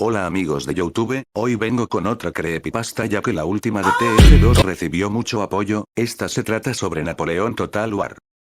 Hola amigos de YouTube, hoy vengo con otra creepypasta ya que la última de TF2 recibió mucho apoyo. Esta se trata sobre Napoleón Total War.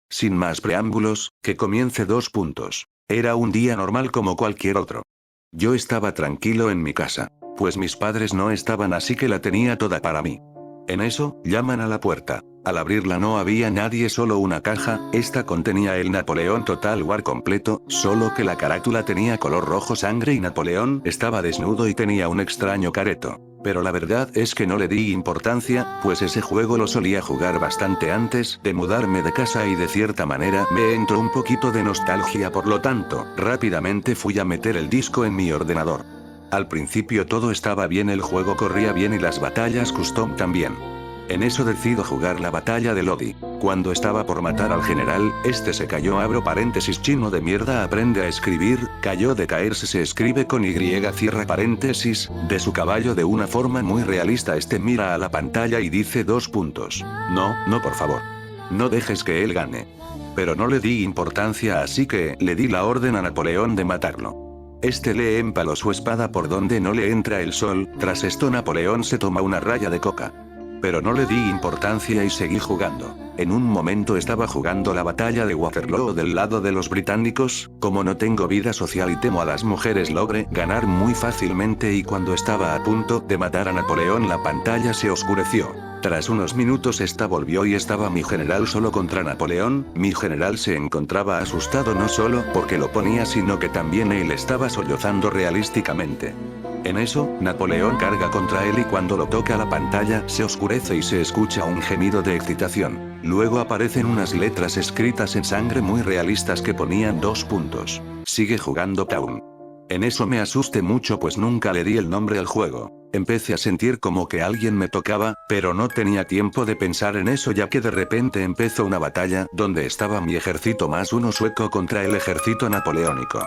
Sin más preámbulos, que comience 2 puntos. Era un día normal como cualquier otro. Yo estaba tranquilo en mi casa, pues mis padres no estaban, así que la tenía toda para mí. En eso, llaman a la puerta. Al abrirla no había nadie, solo una caja. Esta contenía el Napoleón Total War completo, solo que la carátula tenía color rojo sangre y Napoleón estaba desnudo y tenía un extraño careto. Pero la verdad es que no le di importancia, pues ese juego lo solía jugar bastante antes de mudarme de casa y de cierta manera me entró un poquito de nostalgia, por lo tanto, rápidamente fui a meter el disco en mi ordenador. Al principio todo estaba bien, el juego corría bien y las batallas custom también. En eso decido jugar la batalla de Lodi. Cuando estaba por matar al general, este se cayó, abro paréntesis, chino de mierda aprende a escribir, cayó de caerse, se escribe con Y, cierra paréntesis, de su caballo de una forma muy realista. Este mira a la pantalla y dice 2 puntos. No por favor. No dejes que él gane. Pero no le di importancia, así que le di la orden a Napoleón de matarlo. Este le empaló su espada por donde no le entra el sol. Tras esto Napoleón se toma una raya de coca. Pero no le di importancia y seguí jugando. En un momento estaba jugando la batalla de Waterloo del lado de los británicos. Como no tengo vida social y temo a las mujeres, logré ganar muy fácilmente, y cuando estaba a punto de matar a Napoleón la pantalla se oscureció. Tras unos minutos esta volvió y estaba mi general solo contra Napoleón. Mi general se encontraba asustado, no solo porque lo ponía, sino que también él estaba sollozando realísticamente. En eso, Napoleón carga contra él y cuando lo toca la pantalla se oscurece y se escucha un gemido de excitación. Luego aparecen unas letras escritas en sangre muy realistas que ponían 2 puntos. Sigue jugando Town. En eso me asusté mucho, pues nunca le di el nombre al juego. Empecé a sentir como que alguien me tocaba, pero no tenía tiempo de pensar en eso, ya que de repente empezó una batalla donde estaba mi ejército más uno sueco contra el ejército napoleónico.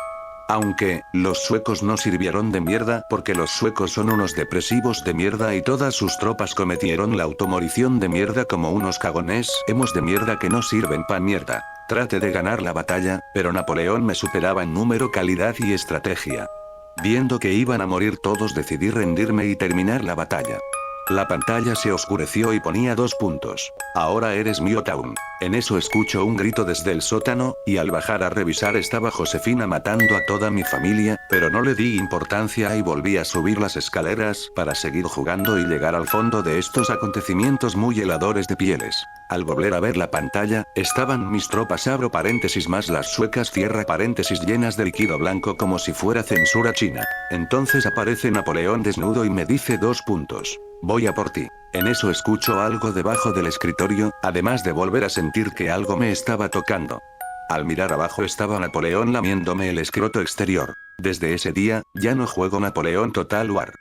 Aunque, los suecos no sirvieron de mierda, porque los suecos son unos depresivos de mierda y todas sus tropas cometieron la automorición de mierda como unos cagones hemos de mierda que no sirven pa' mierda. Traté de ganar la batalla, pero Napoleón me superaba en número, calidad y estrategia. Viendo que iban a morir todos, decidí rendirme y terminar la batalla. La pantalla se oscureció y ponía 2 puntos. Ahora eres mío, Town. En eso escucho un grito desde el sótano, y al bajar a revisar estaba Josefina matando a toda mi familia, pero no le di importancia y volví a subir las escaleras para seguir jugando y llegar al fondo de estos acontecimientos muy heladores de pieles. Al volver a ver la pantalla, estaban mis tropas, abro paréntesis, más las suecas, cierra paréntesis, llenas de líquido blanco como si fuera censura china. Entonces aparece Napoleón desnudo y me dice 2 puntos. Voy a por ti. En eso escucho algo debajo del escritorio, además de volver a sentir que algo me estaba tocando. Al mirar abajo estaba Napoleón lamiéndome el escroto exterior. Desde ese día, ya no juego Napoleón Total War.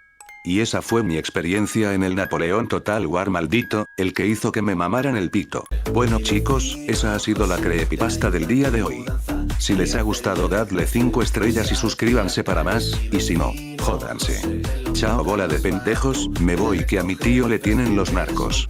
Y esa fue mi experiencia en el Napoleón Total War maldito, el que hizo que me mamaran el pito. Bueno chicos, esa ha sido la creepypasta del día de hoy. Si les ha gustado, dadle 5 estrellas y suscríbanse para más, y si no, jódanse. Chao bola de pendejos, me voy que a mi tío le tienen los narcos.